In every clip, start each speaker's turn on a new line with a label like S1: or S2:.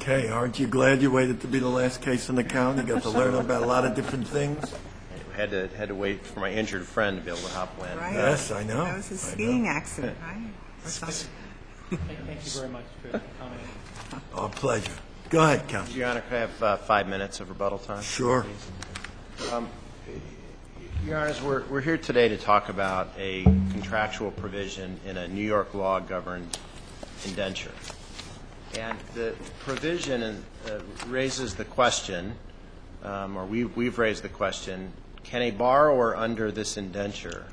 S1: Okay, aren't you glad you waited to be the last case in the county? You got to learn about a lot of different things.
S2: I had to wait for my injured friend to be able to hop in.
S3: Right.
S1: Yes, I know.
S3: That was a skiing accident, right? Or something.
S4: Thank you very much for coming.
S1: Our pleasure. Go ahead, Counsel.
S2: Your Honor, could I have 5 minutes of rebuttal time?
S1: Sure.
S2: Your Honors, we're here today to talk about a contractual provision in a New York law-governed indenture. And the provision raises the question, or we've raised the question, can a borrower under this indenture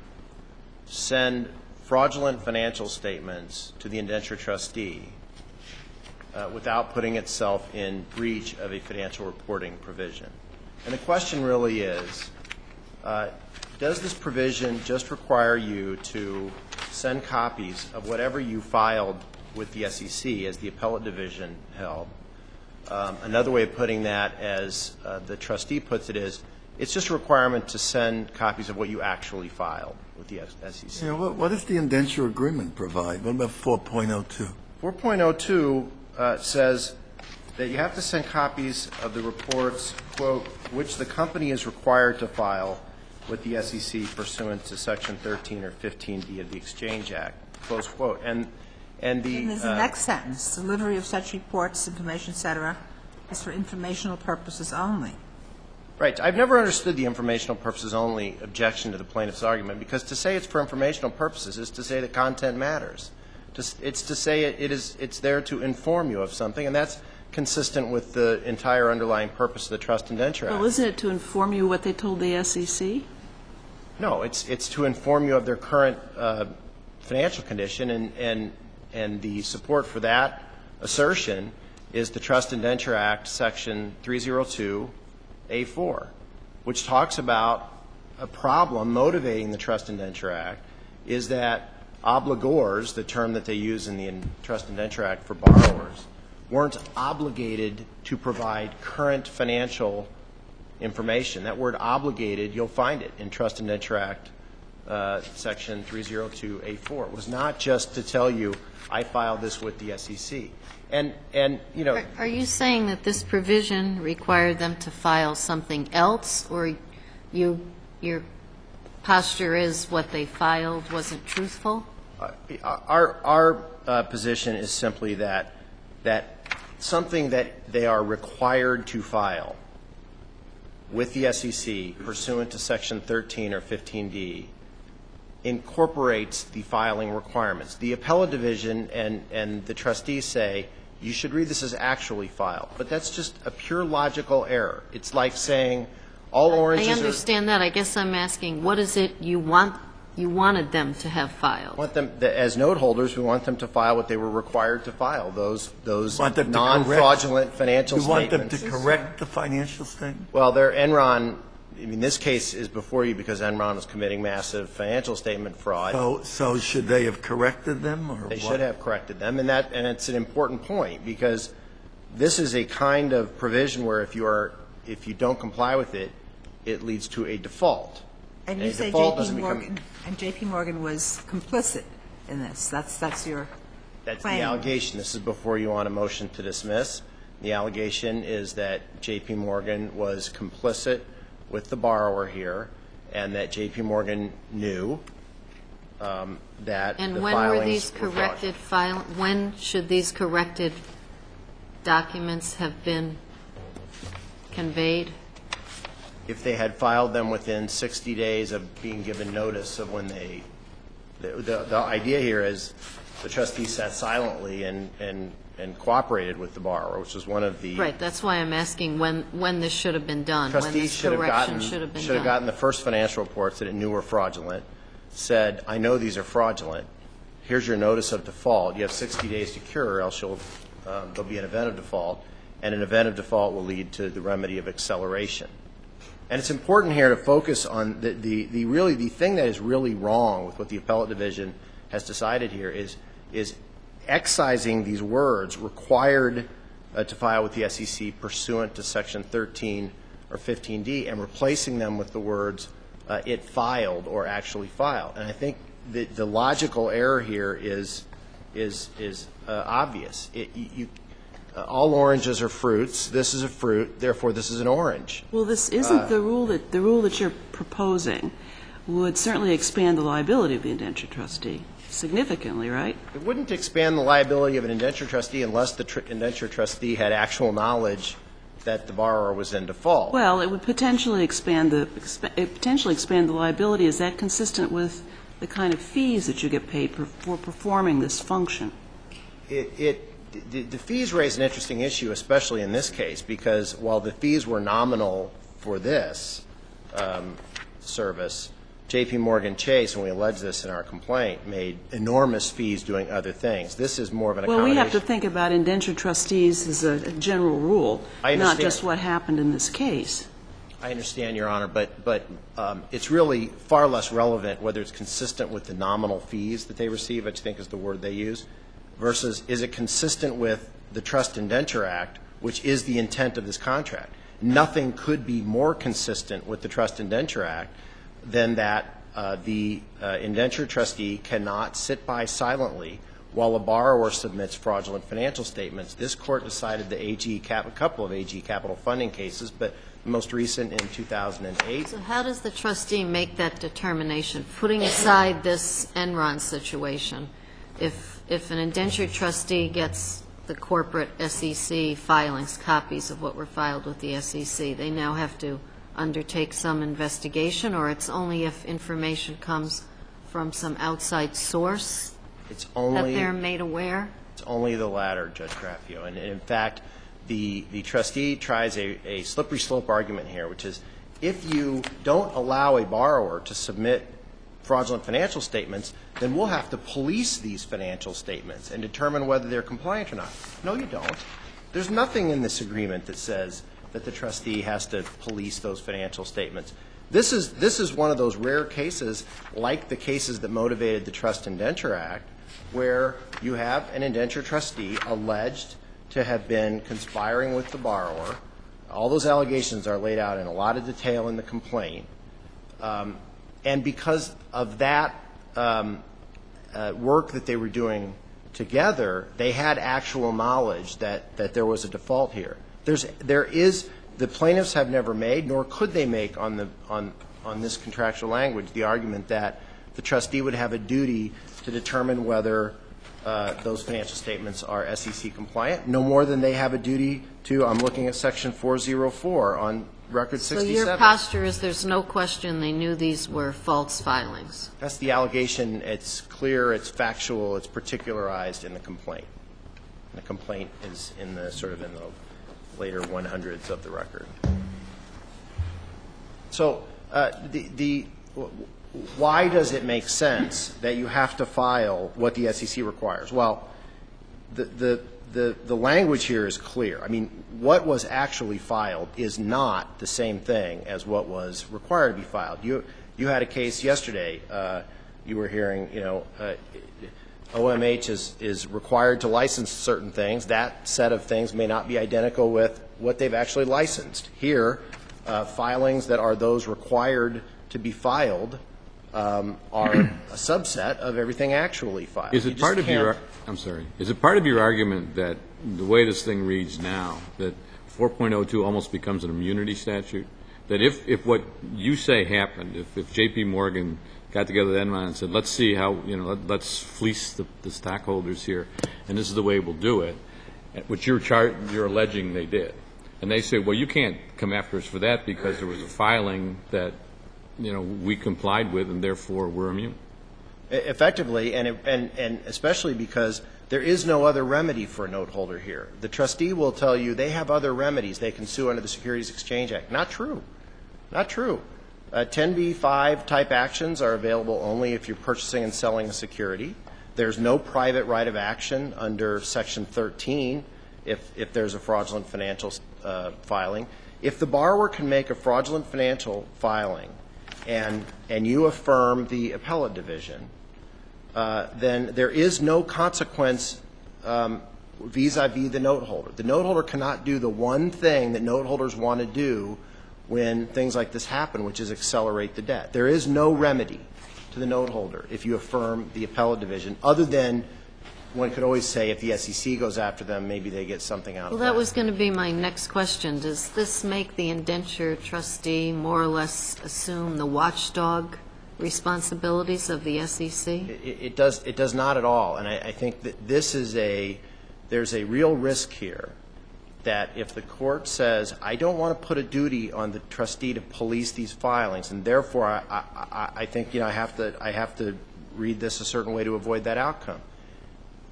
S2: send fraudulent financial statements to the indenture trustee without putting itself in breach of a financial reporting provision? And the question really is, does this provision just require you to send copies of whatever you filed with the SEC, as the appellate division held? Another way of putting that, as the trustee puts it, is it's just a requirement to send copies of what you actually filed with the SEC.
S1: Yeah, what does the indenture agreement provide? What about 4.02?
S2: 4.02 says that you have to send copies of the reports, quote, which the company is required to file with the SEC pursuant to Section 13 or 15D of the Exchange Act, close quote. And
S3: there's the next sentence, delivery of such reports, information, et cetera, is for informational purposes only.
S2: Right. I've never understood the informational purposes only objection to the plaintiff's argument, because to say it's for informational purposes is to say that content matters. It's to say it's there to inform you of something, and that's consistent with the entire underlying purpose of the Trust Indenture Act.
S5: Well, isn't it to inform you what they told the SEC?
S2: No, it's to inform you of their current financial condition, and the support for that assertion is the Trust Indenture Act, Section 302A4, which talks about a problem motivating the Trust Indenture Act is that obligors, the term that they use in the Trust Indenture Act for borrowers, weren't obligated to provide current financial information. That word obligated, you'll find it in Trust Indenture Act Section 302A4. It was not just to tell you, I filed this with the SEC. And you know.
S6: Are you saying that this provision required them to file something else, or your posture is what they filed wasn't truthful?
S2: Our position is simply that something that they are required to file with the SEC pursuant to Section 13 or 15D incorporates the filing requirements. The appellate division and the trustees say you should read this as actually filed, but that's just a pure logical error. It's like saying all oranges
S6: I understand that. I guess I'm asking, what is it you wanted them to have filed?
S2: Want them, as note holders, we want them to file what they were required to file, those non-fraudulent financial statements.
S1: You want them to correct the financial statement?
S2: Well, Enron, I mean, this case is before you because Enron was committing massive financial statement fraud.
S1: So should they have corrected them, or
S2: they should have corrected them, and it's an important point, because this is a kind of provision where if you don't comply with it, it leads to a default.
S3: And you say J.P. Morgan was complicit in this. That's your
S2: That's
S3: claim.
S2: the allegation. This is before you on a motion to dismiss. The allegation is that J.P. Morgan was complicit with the borrower here, and that J.P. Morgan knew that
S6: and
S2: the
S6: when
S2: filings
S6: were these corrected when should these corrected documents have been conveyed?
S2: If they had filed them within 60 days of being given notice of when they the idea here is the trustee sat silently and cooperated with the borrower, which was one of the
S6: Right. That's why I'm asking when this should have been done.
S2: Trustees
S6: when this correction should have been done.
S2: Should have gotten the first financial reports that it knew were fraudulent, said, I know these are fraudulent. Here's your notice of default. You have 60 days to cure, or else there'll be an event of default, and an event of default will lead to the remedy of acceleration. And it's important here to focus on the thing that is really wrong with what the appellate division has decided here is excising these words required to file with the SEC pursuant to Section 13 or 15D and replacing them with the words it filed or actually filed. And I think the logical error here is obvious. all oranges are fruits. This is a fruit, therefore this is an orange.
S5: Well, this isn't the rule that you're proposing would certainly expand the liability of the indentured trustee significantly, right?
S2: It wouldn't expand the liability of an indentured trustee unless the indentured trustee had actual knowledge that the borrower was in default.
S5: Well, it would potentially expand the liability. Is that consistent with the kind of fees that you get paid for performing this function?
S2: The fees raise an interesting issue, especially in this case, because while the fees were nominal for this service, J.P. Morgan Chase, and we allege this in our complaint, made enormous fees doing other things. This is more of an accommodation.
S5: Well, we have to think about indentured trustees as a general rule, not just what happened in this case.
S2: I understand, Your Honor, but it's really far less relevant whether it's consistent with the nominal fees that they receive, which I think is the word they use, versus is it consistent with the Trust Indenture Act, which is the intent of this contract. Nothing could be more consistent with the Trust Indenture Act than that the indentured trustee cannot sit by silently while a borrower submits fraudulent financial statements. This Court decided a couple of AG capital funding cases, but the most recent in 2008.
S6: So how does the trustee make that determination, putting aside this Enron situation? If an indentured trustee gets the corporate SEC filings, copies of what were filed with the SEC, they now have to undertake some investigation, or it's only if information comes from some outside source that they're made aware?
S2: It's only the latter, Judge Graffio. And in fact, the trustee tries a slippery slope argument here, which is if you don't allow a borrower to submit fraudulent financial statements, then we'll have to police these financial statements and determine whether they're compliant or not. No, you don't. There's nothing in this agreement that says that the trustee has to police those financial statements. This is one of those rare cases, like the cases that motivated the Trust Indenture Act, where you have an indenture trustee alleged to have been conspiring with the borrower. All those allegations are laid out in a lot of detail in the complaint. And because of that work that they were doing together, they had actual knowledge that there was a default here. The plaintiffs have never made, nor could they make on this contractual language, the argument that the trustee would have a duty to determine whether those financial statements are SEC compliant, no more than they have a duty to, I'm looking at Section 404 on Record 67.
S6: So your posture is there's no question they knew these were false filings?
S2: That's the allegation. It's clear, it's factual, it's particularized in the complaint. And the complaint is in the later 100s of the record. So why does it make sense that you have to file what the SEC requires? Well, the language here is clear. I mean, what was actually filed is not the same thing as what was required to be filed. You had a case yesterday. You were hearing, OMH is required to license certain things. That set of things may not be identical with what they've actually licensed. Here, filings that are those required to be filed are a subset of everything actually filed.
S7: Is it part of your Is it part of your argument that the way this thing reads now, that 4.02 almost becomes an immunity statute? That if what you say happened, if J.P. Morgan got together with Enron and said, let's see how, let's fleece the stockholders here, and this is the way we'll do it, which you're alleging they did. And they say, well, you can't come after us for that because there was a filing that, we complied with, and therefore we're immune.
S2: Effectively, and especially because there is no other remedy for a note holder here. The trustee will tell you they have other remedies. They can sue under the Securities Exchange Act. Not true. Not true. 10b-5 type actions are available only if you're purchasing and selling a security. There's no private right of action under Section 13 if there's a fraudulent financial filing. If the borrower can make a fraudulent financial filing and you affirm the appellate division, then there is no consequence vis-a-vis the note holder. The note holder cannot do the one thing that note holders want to do when things like this happen, which is accelerate the debt. There is no remedy to the note holder if you affirm the appellate division other than one could always say if the SEC goes after them, maybe they get something out of
S6: Well,
S2: that.
S6: that was going to be my next question. Does this make the indenture trustee more or less assume the watchdog responsibilities of the SEC?
S2: It does not at all. And I think that there's a real risk here that if the court says, I don't want to put a duty on the trustee to police these filings, and therefore I think, I have to read this a certain way to avoid that outcome.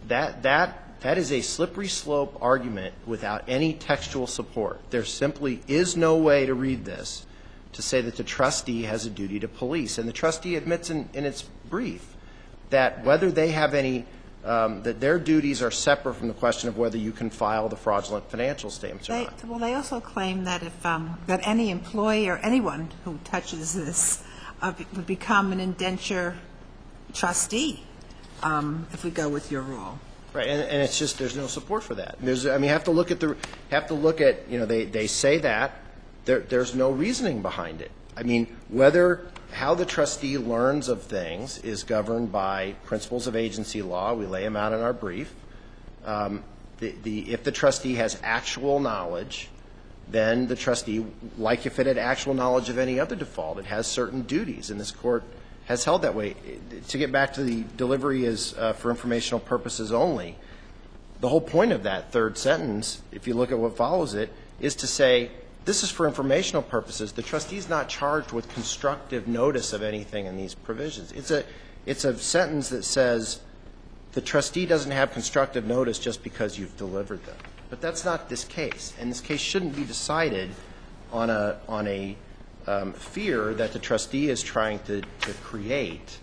S2: That is a slippery slope argument without any textual support. There simply is no way to read this to say that the trustee has a duty to police. And the trustee admits in its brief that whether they have any, that their duties are separate from the question of whether you can file the fraudulent financial statements or not.
S3: Well, they also claim that if that any employee or anyone who touches this would become an indenture trustee if we go with your rule.
S2: Right, and it's just there's no support for that. You have to look at they say that there's no reasoning behind it. I mean, how the trustee learns of things is governed by principles of agency law. We lay them out in our brief. If the trustee has actual knowledge, then the trustee, like if it had actual knowledge of any other default, it has certain duties, and this court has held that way. To get back to the delivery is for informational purposes only, the whole point of that third sentence, if you look at what follows it, is to say this is for informational purposes. The trustee is not charged with constructive notice of anything in these provisions. It's a sentence that says the trustee doesn't have constructive notice just because you've delivered them. But that's not this case, and this case shouldn't be decided on a fear that the trustee is trying to create,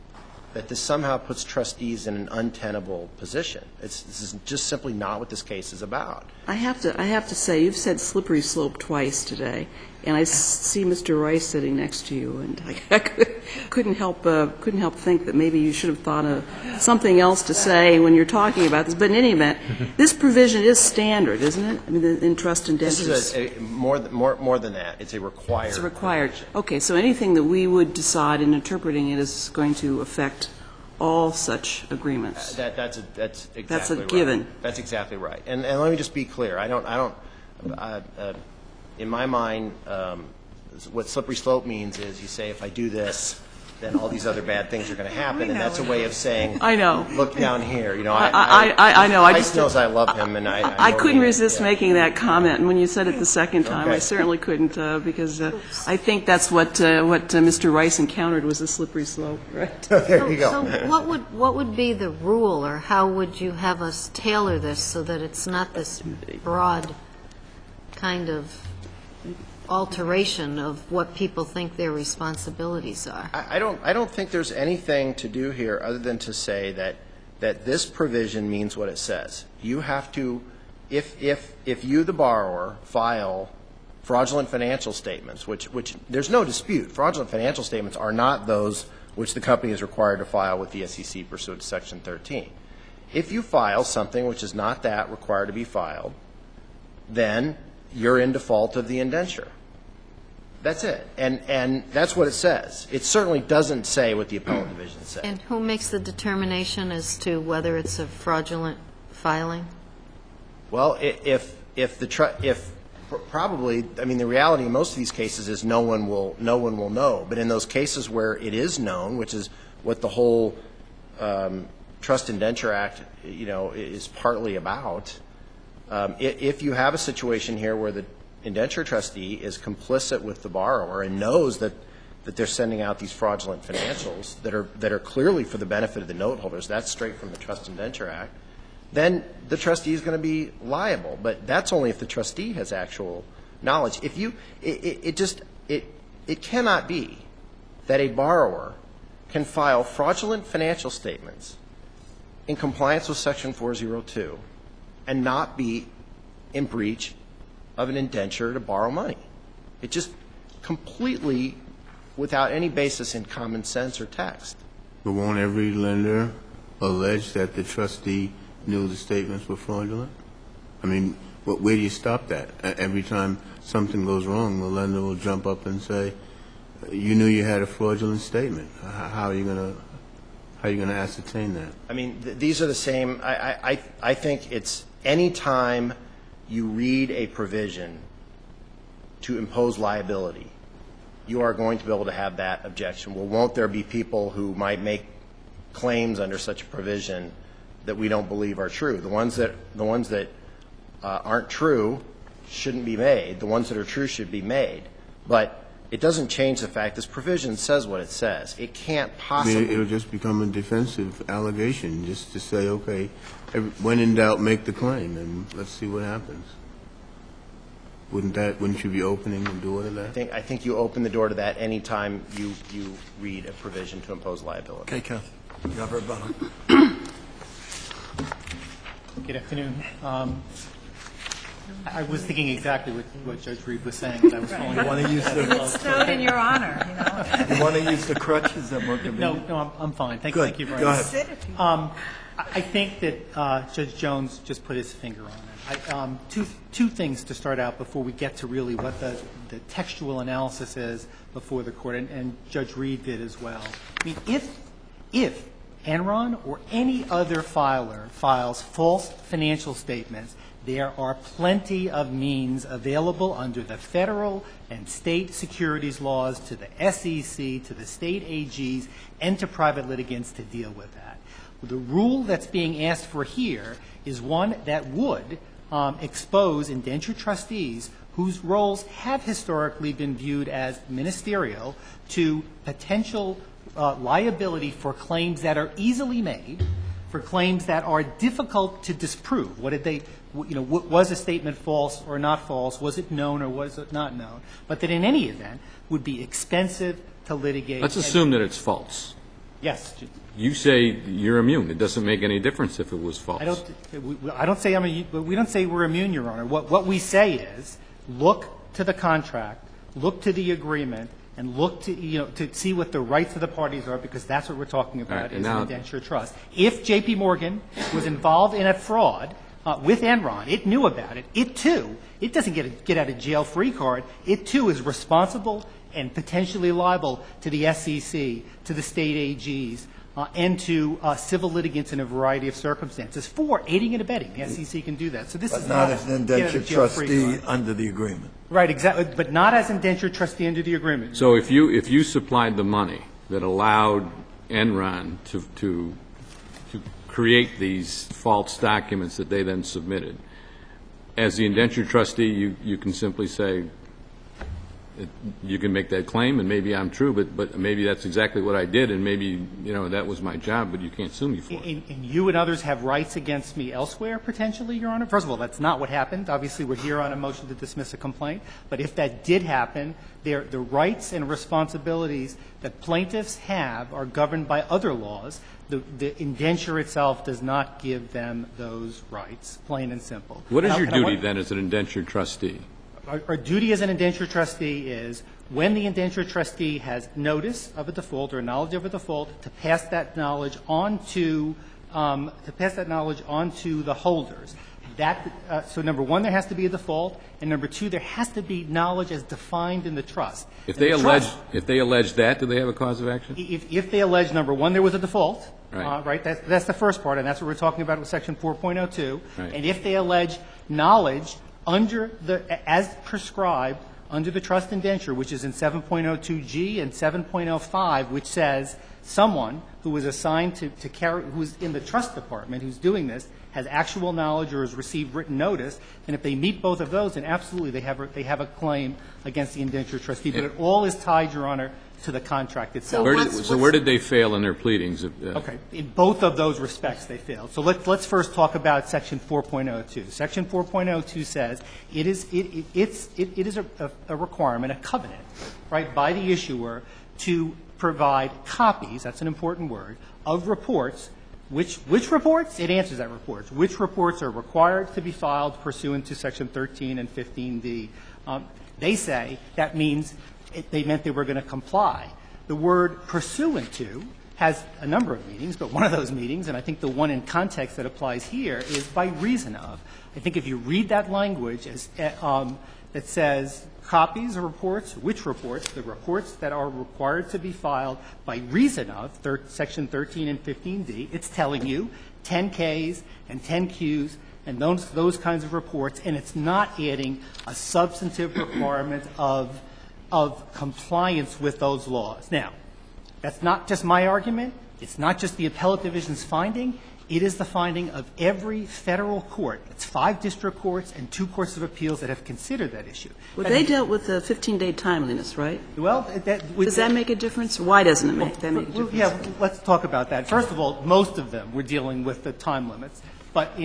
S2: that this somehow puts trustees in an untenable position. This is just simply not what this case is about.
S5: I have to say, you've said slippery slope twice today, and I see Mr. Rice sitting next to you, and I couldn't help think that maybe you should have thought of something else to say when you're talking about this. But in any event, this provision is standard, isn't it? I mean, in trust indentures.
S2: This is more than that. It's a required.
S5: It's required. Okay, so anything that we would decide in interpreting it is going to affect all such agreements.
S2: That's exactly
S5: That's a
S2: right.
S5: given.
S2: That's exactly right. And let me just be clear. In my mind, what slippery slope means is you say if I do this, then all these other bad things are going to happen, and that's a way of saying,
S5: I know.
S2: Look down here.
S5: I know.
S2: I just knows I love him, and I
S5: couldn't resist making that comment, and when you said it the second time,
S2: Okay.
S5: I certainly couldn't, because I think that's what Mr. Rice encountered was a slippery slope, right?
S2: There you go.
S6: So what would be the rule, or how would you have us tailor this so that it's not this broad kind of alteration of what people think their responsibilities are?
S2: I don't think there's anything to do here other than to say that this provision means what it says. You have to, if you, the borrower, file fraudulent financial statements, which there's no dispute, fraudulent financial statements are not those which the company is required to file with the SEC pursuant to Section 13. If you file something which is not that required to be filed, then you're in default of the indenture. That's it. And that's what it says. It certainly doesn't say what the appellate division said.
S6: And who makes the determination as to whether it's a fraudulent filing?
S2: Well, probably, I mean, the reality in most of these cases is no one will know. But in those cases where it is known, which is what the whole Trust Indenture Act, is partly about, if you have a situation here where the indenture trustee is complicit with the borrower and knows that they're sending out these fraudulent financials that are clearly for the benefit of the note holders, that's straight from the Trust Indenture Act, then the trustee is going to be liable. But that's only if the trustee has actual knowledge. If you, it cannot be that a borrower can file fraudulent financial statements in compliance with Section 402 and not be in breach of an indenture to borrow money. It just completely without any basis in common sense or text.
S8: But won't every lender allege that the trustee knew the statements were fraudulent? I mean, where do you stop that? Every time something goes wrong, the lender will jump up and say, you knew you had a fraudulent statement. How are you going How are you going to ascertain that?
S2: I mean, these are the same. I think it's any time you read a provision to impose liability, you are going to be able to have that objection. Well, won't there be people who might make claims under such a provision that we don't believe are true? The ones that aren't true shouldn't be made. The ones that are true should be made. But it doesn't change the fact this provision says what it says. It can't possibly.
S8: It'll just become a defensive allegation, just to say, okay, when in doubt, make the claim, and let's see what happens. Wouldn't you be opening the door to that?
S2: I think you open the door to that any time you read a provision to impose liability.
S1: Okay, Keith, you have a rebuttal.
S4: Good afternoon. I was thinking exactly what Judge Reed was saying, and I was following.
S1: You want to use
S3: It stood in your honor, you know.
S1: You want to use the crutches that work?
S4: No, I'm fine. Thank
S1: Good.
S4: you very
S1: Go
S4: much.
S1: ahead.
S4: I think that Judge Jones just put his finger on it. Two things to start out before we get to really what the textual analysis is before the court, and Judge Reed did as well. I mean, if Enron or any other filer files false financial statements, there are plenty of means available under the federal and state securities laws to the SEC, to the state AGs, and to private litigants to deal with that. The rule that's being asked for here is one that would expose indentured trustees whose roles have historically been viewed as ministerial to potential liability for claims that are easily made, for claims that are difficult to disprove. What did they, was a statement false or not false? Was it known or was it not known? But that in any event would be expensive to litigate.
S7: Let's assume that it's false.
S4: Yes.
S7: You say you're immune. It doesn't make any difference if it was false.
S4: I don't say we don't say we're immune, Your Honor. What we say is look to the contract, look to the agreement, and look to see what the rights of the parties are, because that's what we're talking about is an indentured trust. If J.P. Morgan was involved in a fraud with Enron, it knew about it. It, too, it doesn't get out of jail free card. It, too, is responsible and potentially liable to the SEC, to the state AGs, and to civil litigants in a variety of circumstances for aiding and abetting. The SEC can do that. So this is
S1: Not as an indentured trustee under the agreement.
S4: Right, exactly, but not as indentured trustee under the agreement.
S7: So if you supplied the money that allowed Enron to create these false documents that they then submitted, as the indentured trustee, you can simply say, you can make that claim, and maybe I'm true, but maybe that's exactly what I did, and maybe, that was my job, but you can't sue me for it.
S4: And you and others have rights against me elsewhere, potentially, Your Honor? First of all, that's not what happened. Obviously, we're here on a motion to dismiss a complaint. But if that did happen, the rights and responsibilities that plaintiffs have are governed by other laws. The indenture itself does not give them those rights, plain and simple.
S7: What is your duty, then, as an indentured trustee?
S4: Our duty as an indentured trustee is when the indentured trustee has notice of a default or knowledge of a default to pass that knowledge on to the holders. So number one, there has to be a default, and number two, there has to be knowledge as defined in the trust.
S7: If they allege that, do they have a cause of action?
S4: If they allege, number one, there was a default,
S7: right?
S4: That's the first part, and that's what we're talking about with Section 4.02.
S7: Right.
S4: And if they allege knowledge as prescribed under the trust indenture, which is in 7.02G and 7.05, which says someone who was assigned to carry, who's in the trust department, who's doing this, has actual knowledge or has received written notice, and if they meet both of those, then absolutely they have a claim against the indentured trustee. But it all is tied, Your Honor, to the contract itself.
S7: So where did they fail in their pleadings?
S4: Okay. In both of those respects, they failed. So let's first talk about Section 4.02. Section 4.02 says it is a requirement, a covenant, right, by the issuer to provide copies, that's an important word, of reports. Which reports? It answers that reports. Which reports are required to be filed pursuant to Section 13 and 15D? They say that means they meant they were going to comply. The word pursuant to has a number of meanings, but one of those meanings, and I think the one in context that applies here, is by reason of. I think if you read that language as that says copies of reports, which reports, the reports that are required to be filed by reason of Section 13 and 15D. It's telling you 10Ks and 10Qs and those kinds of reports, and it's not adding a substantive requirement of compliance with those laws. Now, that's not just my argument. It's not just the appellate division's finding. It is the finding of every Federal court. It's 5 district courts and 2 courts of appeals that have considered that issue.
S5: Well, they dealt with the 15-day timeliness, right?
S4: Well,
S5: does that make a difference? Why doesn't it make that make a difference?
S4: Yeah, let's talk about that. First of all, most of them were dealing with the time limits. But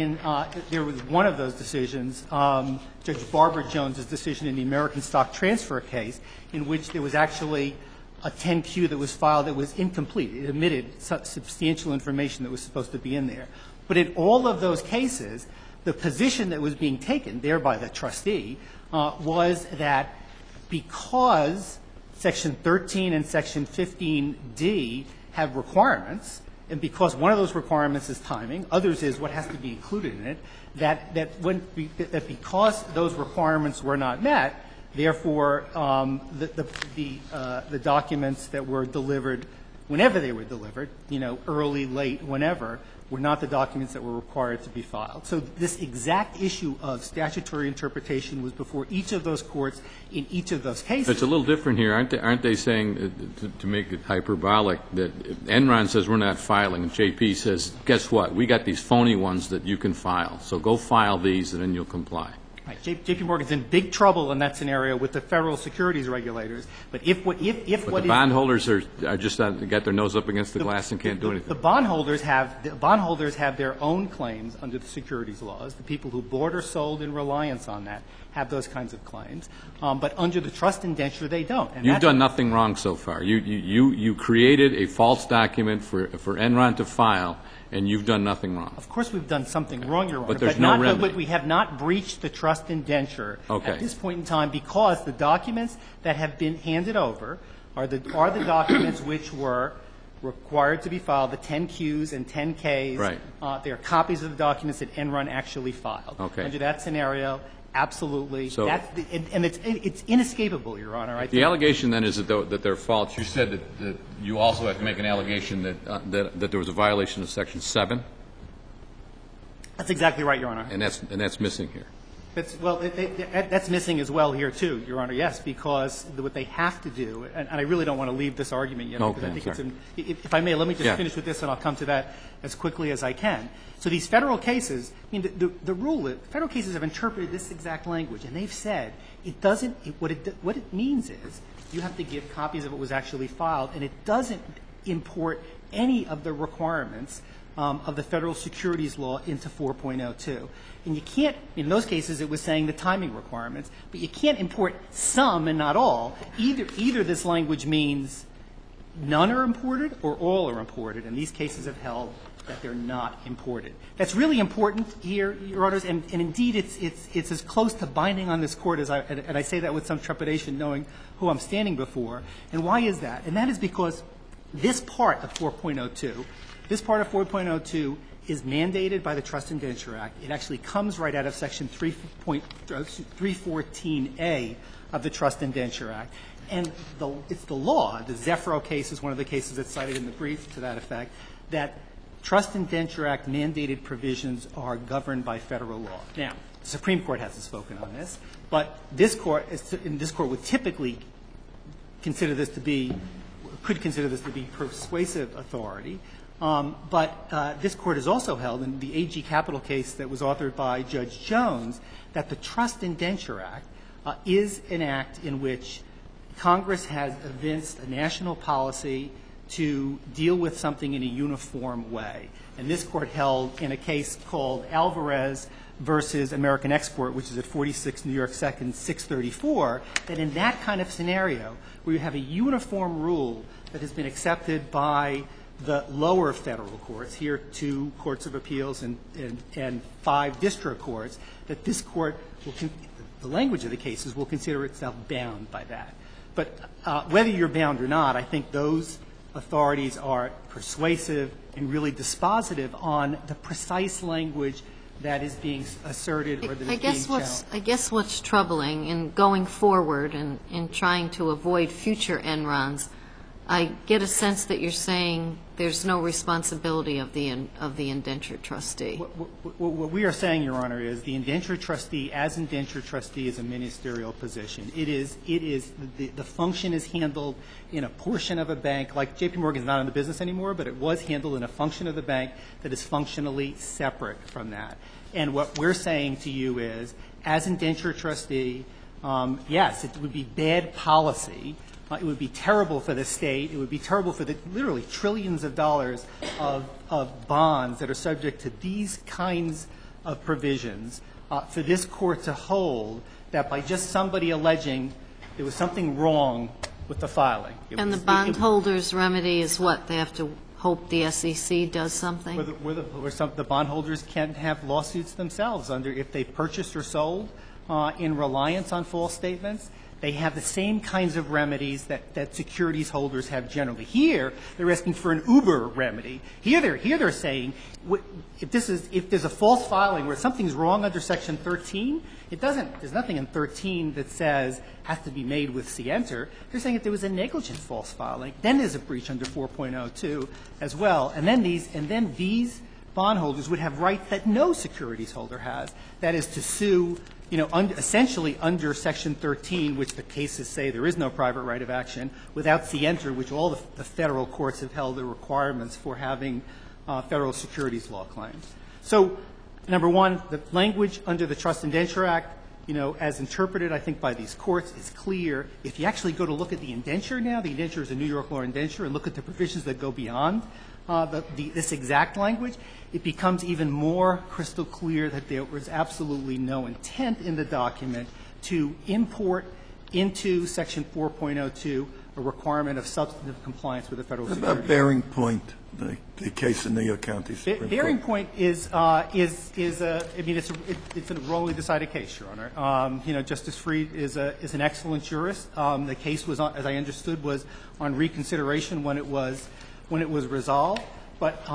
S4: there was one of those decisions, Judge Barbara Jones's decision in the American stock transfer case, in which there was actually a 10Q that was filed that was incomplete. It omitted substantial information that was supposed to be in there. But in all of those cases, the position that was being taken there by the trustee was that because Section 13 and Section 15D have requirements, and because one of those requirements is timing, others is what has to be included in it, that because those requirements were not met, therefore, the documents that were delivered, whenever they were delivered, early, late, whenever, were not the documents that were required to be filed. So this exact issue of statutory interpretation was before each of those courts in each of those cases.
S7: It's a little different here. Aren't they saying, to make it hyperbolic, that Enron says we're not filing, and JP says, guess what, we got these phony ones that you can file, so go file these and then you'll comply.
S4: Right. J.P. Morgan's in big trouble in that scenario with the federal securities regulators. But if
S7: the bondholders are just got their nose up against the glass and can't do anything.
S4: The bondholders have their own claims under the securities laws. The people who bought or sold in reliance on that have those kinds of claims. But under the trust indenture, they don't. And
S7: you've done nothing wrong so far. You created a false document for Enron to file, and you've done nothing wrong.
S4: Of course we've done something wrong, Your Honor.
S7: But there's no remedy.
S4: But we have not breached the trust indenture
S7: Okay.
S4: at this point in time because the documents that have been handed over are the documents which were required to be filed, the 10Qs and 10Ks.
S7: Right.
S4: They are copies of the documents that Enron actually filed.
S7: Okay.
S4: Under that scenario, absolutely.
S7: So-
S4: And it's inescapable, Your Honor. I
S7: The
S4: think.
S7: allegation then is that they're false. You said that you also have to make an allegation that there was a violation of Section 7,
S4: That's exactly right, Your Honor.
S7: and that's missing here.
S4: That's missing as well here, too, Your Honor, yes, because what they have to do, and I really don't want to leave this argument yet, because I think it's if I may, let me just finish with this, and I'll come to that as quickly as I can. So these Federal cases, I mean, the rule, Federal cases have interpreted this exact language, and they've said it doesn't, what it means is you have to give copies of what was actually filed, and it doesn't import any of the requirements of the Federal securities law into 4.02. And you can't, in those cases, it was saying the timing requirements, but you can't import some and not all. Either this language means none are imported or all are imported, and these cases have held that they're not imported. That's really important here, Your Honors, and indeed it's as close to binding on this Court as and I say that with some trepidation knowing who I'm standing before. And why is that? And that is because this part of 4.02, is mandated by the Trust Indenture Act. It actually comes right out of Section 314A of the Trust Indenture Act. And it's the law, the Zephyro case is one of the cases that's cited in the brief to that effect, that Trust Indenture Act mandated provisions are governed by Federal law. Now, the Supreme Court hasn't spoken on this, but this Court would typically consider this to be, could consider this to be persuasive authority. But this Court has also held, in the AG Capital case that was authored by Judge Jones, that the Trust Indenture Act is an act in which Congress has evinced a national policy to deal with something in a uniform way. And this Court held in a case called Alvarez versus American Export, which is at 46 New York 2nd, 634, that in that kind of scenario, where you have a uniform rule that has been accepted by the lower Federal courts, here 2 courts of appeals and 5 district courts, that this Court will, the language of the cases will consider itself bound by that. But whether you're bound or not, I think those authorities are persuasive and really dispositive on the precise language that is being asserted or that is being challenged.
S6: I guess what's troubling in going forward and in trying to avoid future end-runs, I get a sense that you're saying there's no responsibility of the indentured trustee.
S4: What we are saying, Your Honor, is the indentured trustee, as indentured trustee, is a ministerial position. The function is handled in a portion of a bank, like J.P. Morgan is not in the business anymore, but it was handled in a function of the bank that is functionally separate from that. And what we're saying to you is, as indentured trustee, yes, it would be bad policy. It would be terrible for the state. It would be terrible for the literally trillions of dollars of bonds that are subject to these kinds of provisions for this court to hold that by just somebody alleging there was something wrong with the filing.
S6: And the bondholders' remedy is what? They have to hope the SEC does something?
S4: The bondholders can't have lawsuits themselves if they purchased or sold in reliance on false statements. They have the same kinds of remedies that securities holders have generally. Here, they're asking for an Uber remedy. Here they're saying if there's a false filing where something's wrong under Section 13, there's nothing in 13 that says has to be made with scienter. They're saying if there was a negligent false filing, then there's a breach under 4.02 as well. And then these bondholders would have rights that no securities holder has. That is to sue, essentially under Section 13, which the cases say there is no private right of action, without scienter, which all the federal courts have held the requirements for having federal securities law claims. So, number one, the language under the Trust Indenture Act, as interpreted, I think, by these courts, is clear. If you actually go to look at the indenture now, the indenture is a New York law indenture, and look at the provisions that go beyond this exact language, it becomes even more crystal clear that there was absolutely no intent in the document to import into Section 4.02 a requirement of substantive compliance with the federal
S1: What
S4: securities.
S1: about Bearing Point, the case in New York County Supreme Court?
S4: Bearing Point it's a wrongly decided case, Your Honor. Justice Freed is an excellent jurist. The case was, as I understood, was on reconsideration when it was resolved. But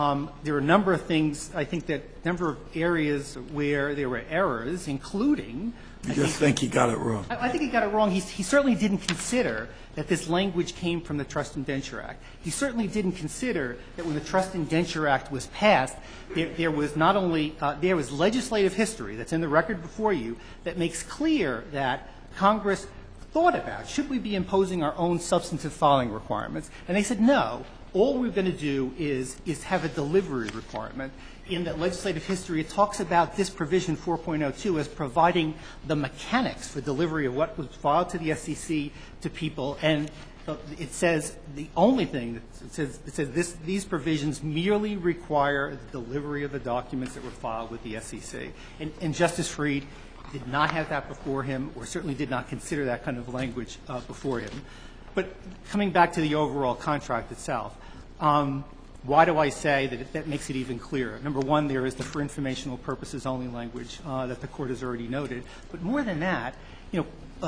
S4: there are a number of things, I think that a number of areas where there were errors, including
S1: You just think he got it wrong?
S4: I think he got it wrong. He certainly didn't consider that this language came from the Trust Indenture Act. He certainly didn't consider that when the Trust Indenture Act was passed, there was not only there was legislative history that's in the record before you that makes clear that Congress thought about, should we be imposing our own substantive filing requirements? And they said, no, all we're going to do is have a delivery requirement. In that legislative history, it talks about this provision 4.02 as providing the mechanics for delivery of what was filed to the SEC to people. And it says the only thing, it says these provisions merely require the delivery of the documents that were filed with the SEC. And Justice Freed did not have that before him, or certainly did not consider that kind of language before him. But coming back to the overall contract itself, why do I say that that makes it even clearer? Number one, there is the for informational purposes only language that the Court has already noted. But more than that,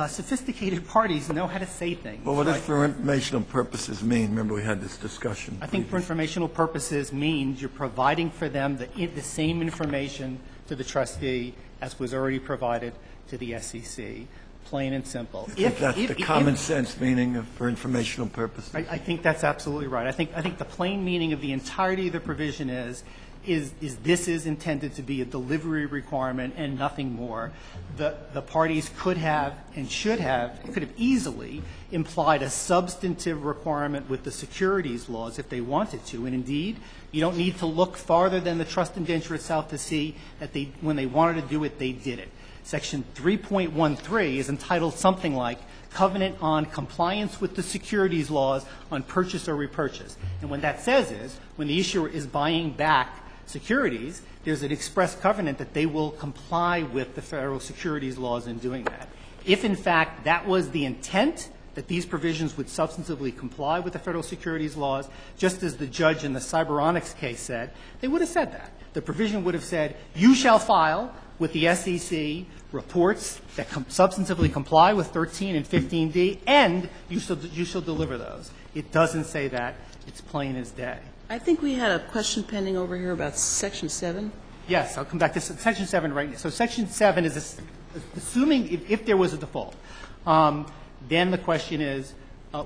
S4: sophisticated parties know how to say things.
S1: Well, what does for informational purposes mean? Remember, we had this discussion.
S4: I think for informational purposes means you're providing for them the same information to the trustee as was already provided to the SEC, plain and simple.
S1: If that's the common sense meaning of for informational purposes.
S4: I think that's absolutely right. I think the plain meaning of the entirety of the provision is this is intended to be a delivery requirement and nothing more. The parties could have and could have easily implied a substantive requirement with the securities laws if they wanted to. And indeed, you don't need to look farther than the trust indenture itself to see that when they wanted to do it, they did it. Section 3.13 is entitled something like Covenant on Compliance with the Securities Laws on Purchase or Repurchase. And what that says is when the issuer is buying back securities, there's an express covenant that they will comply with the federal securities laws in doing that. If, in fact, that was the intent, that these provisions would substantively comply with the federal securities laws, just as the judge in the Cyberonics case said, they would have said that. The provision would have said, you shall file with the SEC reports that substantively comply with 13 and 15D, and you shall deliver those. It doesn't say that. It's plain as day.
S5: I think we had a question pending over here about Section 7.
S4: Yes, I'll come back to Section 7 right now. So Section 7 is assuming if there was a default, then the question is,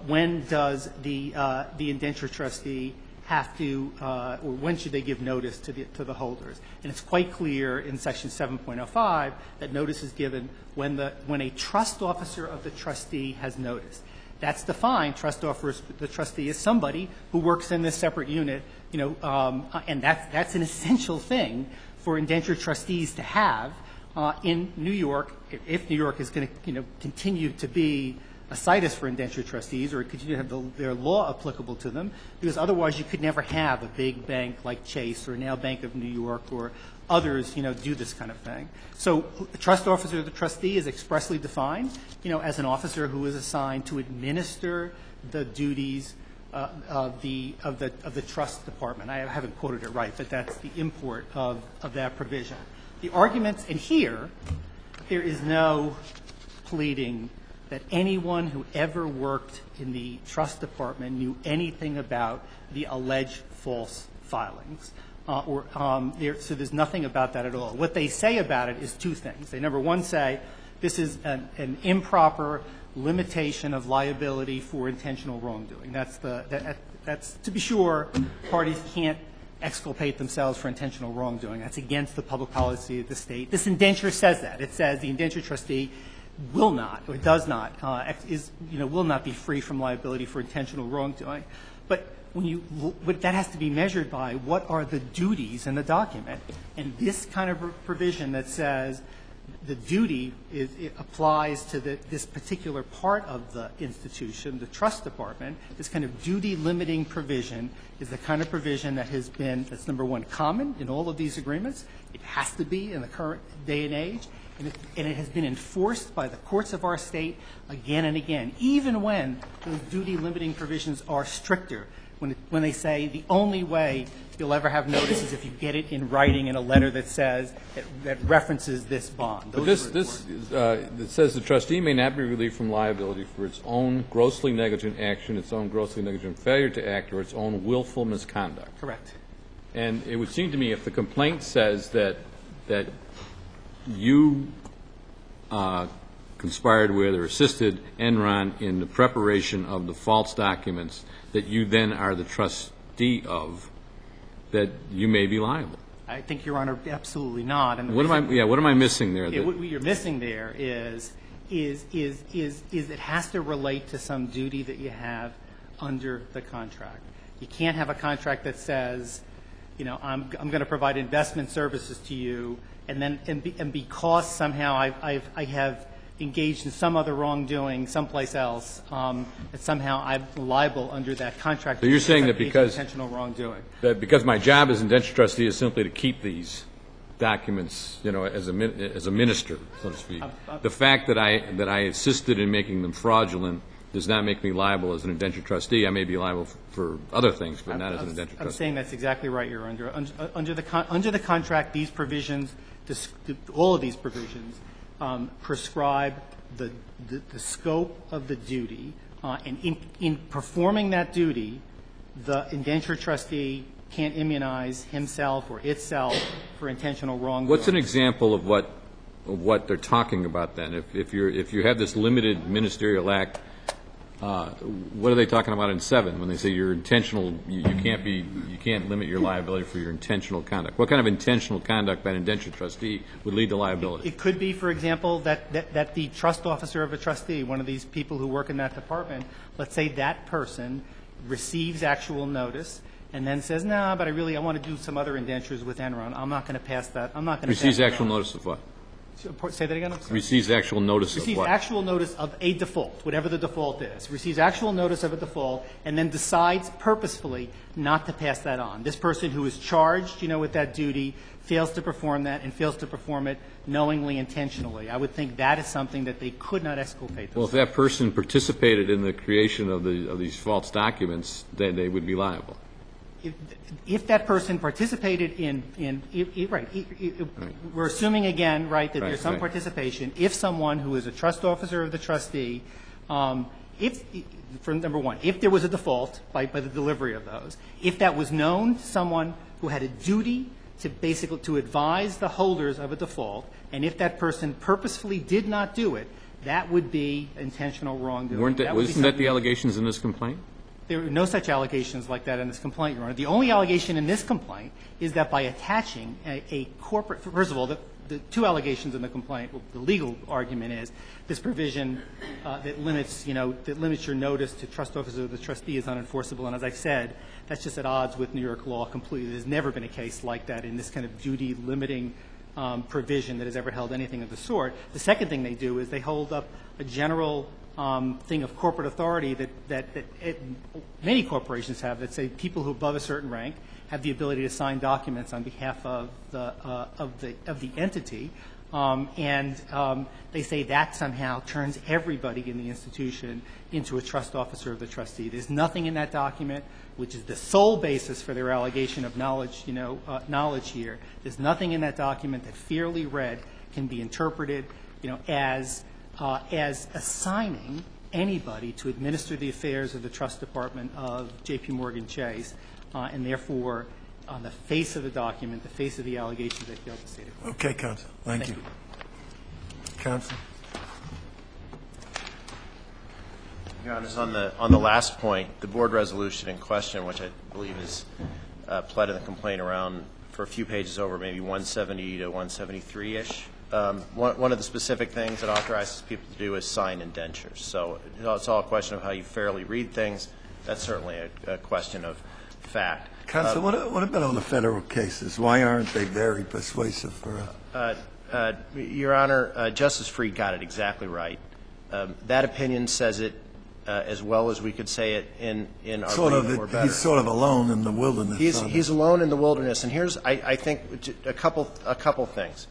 S4: when does the indenture trustee have to, or when should they give notice to the holders? And it's quite clear in Section 7.05 that notice is given when a trust officer of the trustee has notice. That's defined. Trust officer, the trustee, is somebody who works in this separate unit, and that's an essential thing for indenture trustees to have in New York, if New York is going to, continue to be a situs for indenture trustees or continue to have their law applicable to them, because otherwise you could never have a big bank like Chase or now Bank of New York or others, do this kind of thing. So the trust officer of the trustee is expressly defined, as an officer who is assigned to administer the duties of the trust department. I haven't quoted it right, but that's the import of that provision. The arguments, and here, there is no pleading that anyone who ever worked in the trust department knew anything about the alleged false filings. So there's nothing about that at all. What they say about it is two things. They, number one, say this is an improper limitation of liability for intentional wrongdoing. That's to be sure, parties can't exculpate themselves for intentional wrongdoing. That's against the public policy of the state. This indenture says that. It says the indenture trustee will not, or does not, will not be free from liability for intentional wrongdoing. But that has to be measured by what are the duties in the document. And this kind of provision that says the duty it applies to this particular part of the institution, the trust department, this kind of duty-limiting provision is the kind of provision that has been, that's number one, common in all of these agreements. It has to be in the current day and age. And it has been enforced by the courts of our state again and again, even when those duty-limiting provisions are stricter, when they say the only way you'll ever have notice is if you get it in writing in a letter that says, that references this bond.
S7: But it says the trustee may not be relieved from liability for its own grossly negligent action, its own grossly negligent failure to act, or its own willful misconduct.
S4: Correct.
S7: And it would seem to me if the complaint says that you conspired with or assisted Enron in the preparation of the false documents that you then are the trustee of, that you may be liable.
S4: I think, Your Honor, absolutely not. And
S7: what am I missing there?
S4: What you're missing there is it has to relate to some duty that you have under the contract. You can't have a contract that says, I'm going to provide investment services to you, and because somehow I have engaged in some other wrongdoing someplace else, that somehow I'm liable under that contract.
S7: So you're saying that because
S4: intentional wrongdoing,
S7: that because my job as indenture trustee is simply to keep these documents, as a minister, so to speak, the fact that I assisted in making them fraudulent does not make me liable as an indenture trustee. I may be liable for other things, but not as an indenture trustee.
S4: I'm saying that's exactly right, Your Honor. Under the contract, these provisions, all of these provisions, prescribe the scope of the duty, and in performing that duty, the indenture trustee can't immunize himself or itself for intentional wrongdoing.
S7: What's an example of what they're talking about then? If you have this limited ministerial act, what are they talking about in 7 when they say you're intentional? You can't limit your liability for your intentional conduct. What kind of intentional conduct by an indenture trustee would lead to liability?
S4: It could be, for example, that the trust officer of a trustee, one of these people who work in that department, let's say that person receives actual notice and then says, no, but I want to do some other indentures with Enron. I'm not going to pass that. I'm not going to
S7: receives actual notice of what?
S4: Say that again. I'm sorry.
S7: Receives actual notice of what?
S4: Receives actual notice of a default, whatever the default is. Receives actual notice of a default and then decides purposefully not to pass that on. This person who is charged, with that duty fails to perform that and fails to perform it knowingly, intentionally. I would think that is something that they could not exculpate themselves.
S7: Well, if that person participated in the creation of these false documents, then they would be liable.
S4: If that person participated we're assuming again, right, that there's some participation. If someone who is a trust officer of the trustee, for number one, if there was a default by the delivery of those, if that was known to someone who had a duty to basically to advise the holders of a default, and if that person purposefully did not do it, that would be intentional wrongdoing.
S7: Wasn't that the
S4: something-
S7: allegations in this complaint?
S4: There are no such allegations like that in this complaint, Your Honor. The only allegation in this complaint is that by attaching a corporate – first of all, the two allegations in the complaint, the legal argument is this provision that limits, that limits your notice to trust officer or the trustee is unenforceable. And as I said, that's just at odds with New York law completely. There's never been a case like that in this kind of duty-limiting provision that has ever held anything of the sort. The second thing they do is they hold up a general thing of corporate authority that many corporations have that say people who are above a certain rank have the ability to sign documents on behalf of the entity, and they say that somehow turns everybody in the institution into a trust officer of the trustee. There's nothing in that document, which is the sole basis for their allegation of knowledge, knowledge here. There's nothing in that document that fairly read can be interpreted, as assigning anybody to administer the affairs of the trust department of J.P. Morgan Chase, and therefore, on the face of the document, the face of the allegations, they failed to state it.
S1: Okay, counsel. Thank you. Counsel.
S2: Your Honor, on the last point, the board resolution in question, which I believe is pled in the complaint around for a few pages over, maybe 170 to 173-ish. One of the specific things it authorizes people to do is sign indentures. So it's all a question of how you fairly read things. That's certainly a question of fact.
S1: Counsel, what about all the federal cases? Why aren't they very persuasive for us?
S2: Your Honor, Justice Freed got it exactly right. That opinion says it as well as we could say it in our brief or better.
S1: He's sort of alone in the wilderness.
S2: He's alone in the wilderness. And here's, I think, a couple things.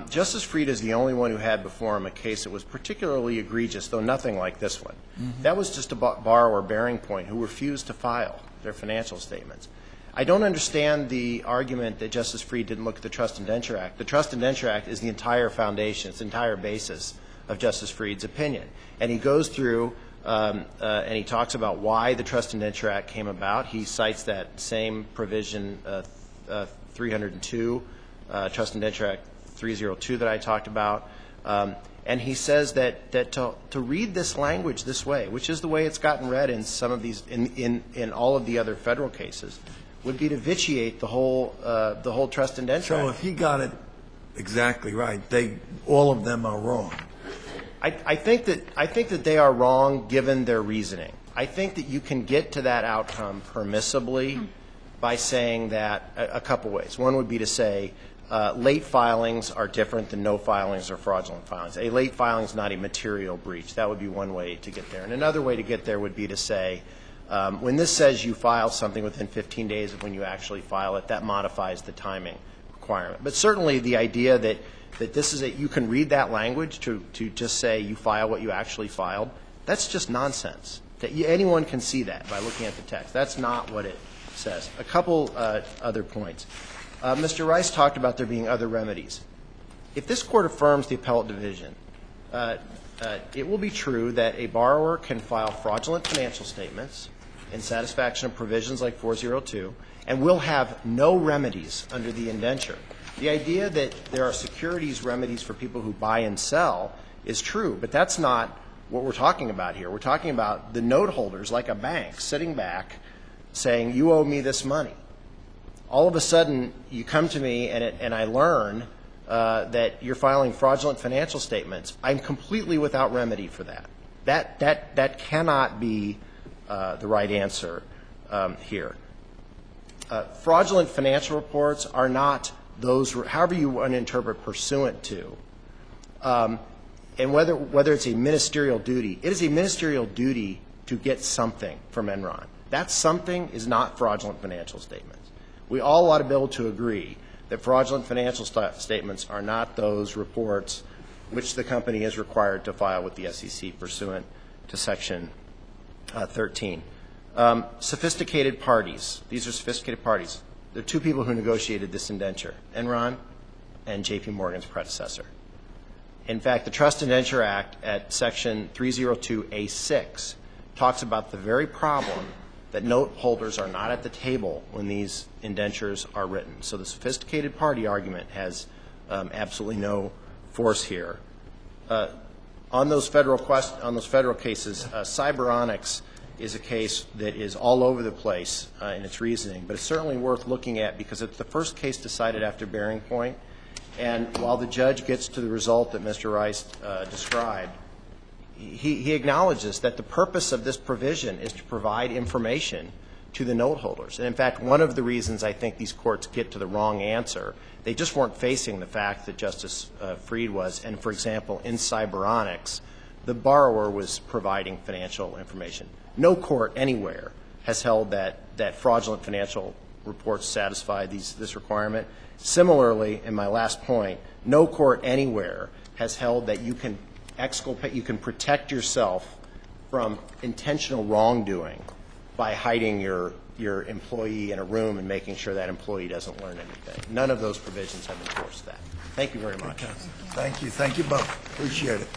S2: Justice Freed is the only one who had before him a case that was particularly egregious, though nothing like this one. Mm-hmm. That was just a borrower, Bearing Point, who refused to file their financial statements. I don't understand the argument that Justice Freed didn't look at the Trust Indenture Act. The Trust Indenture Act is the entire foundation, it's the entire basis of Justice Freed's opinion. And he goes through and he talks about why the Trust Indenture Act came about. He cites that same provision, 302, Trust Indenture Act 302 that I talked about. And he says that to read this language this way, which is the way it's gotten read in some of these, in all of the other federal cases, would be to vitiate the whole Trust Indenture Act.
S1: So if he got it exactly right, all of them are wrong.
S2: I think that they are wrong given their reasoning. I think that you can get to that outcome permissibly by saying that a couple ways. One would be to say late filings are different than no filings or fraudulent filings. A late filing is not a material breach. That would be one way to get there. And another way to get there would be to say when this says you file something within 15 days of when you actually file it, that modifies the timing requirement. But certainly the idea that this is you can read that language to just say you file what you actually filed, that's just nonsense. Anyone can see that by looking at the text. That's not what it says. A couple other points. Mr. Rice talked about there being other remedies. If this Court affirms the appellate division, it will be true that a borrower can file fraudulent financial statements in satisfaction of provisions like 402 and will have no remedies under the indenture. The idea that there are securities remedies for people who buy and sell is true, but that's not what we're talking about here. We're talking about the note holders, like a bank, sitting back saying, you owe me this money. All of a sudden, you come to me and I learn that you're filing fraudulent financial statements. I'm completely without remedy for that. That cannot be the right answer here. Fraudulent financial reports are not those, however you want to interpret pursuant to, and whether it's a ministerial duty. It is a ministerial duty to get something from Enron. That something is not fraudulent financial statements. We all ought to be able to agree that fraudulent financial statements are not those reports which the company is required to file with the SEC pursuant to Section 13. Sophisticated parties. These are sophisticated parties. There are two people who negotiated this indenture, Enron and J.P. Morgan's predecessor. In fact, the Trust Indenture Act at Section 302A6 talks about the very problem that note holders are not at the table when these indentures are written. So the sophisticated party argument has absolutely no force here. On those federal cases, Cyberonics is a case that is all over the place in its reasoning, but it's certainly worth looking at because it's the first case decided after Bearing Point. And while the judge gets to the result that Mr. Rice described, he acknowledges that the purpose of this provision is to provide information to the note holders. And in fact, one of the reasons I think these courts get to the wrong answer, they just weren't facing the fact that Justice Freed was. And for example, in Cyberonics, the borrower was providing financial information. No court anywhere has held that fraudulent financial reports satisfy this requirement. Similarly, in my last point, no court anywhere has held that you can exculpate, you can protect yourself from intentional wrongdoing by hiding your employee in a room and making sure that employee doesn't learn anything. None of those provisions have enforced that. Thank you very much.
S1: Thank you. Thank you both. Appreciate it.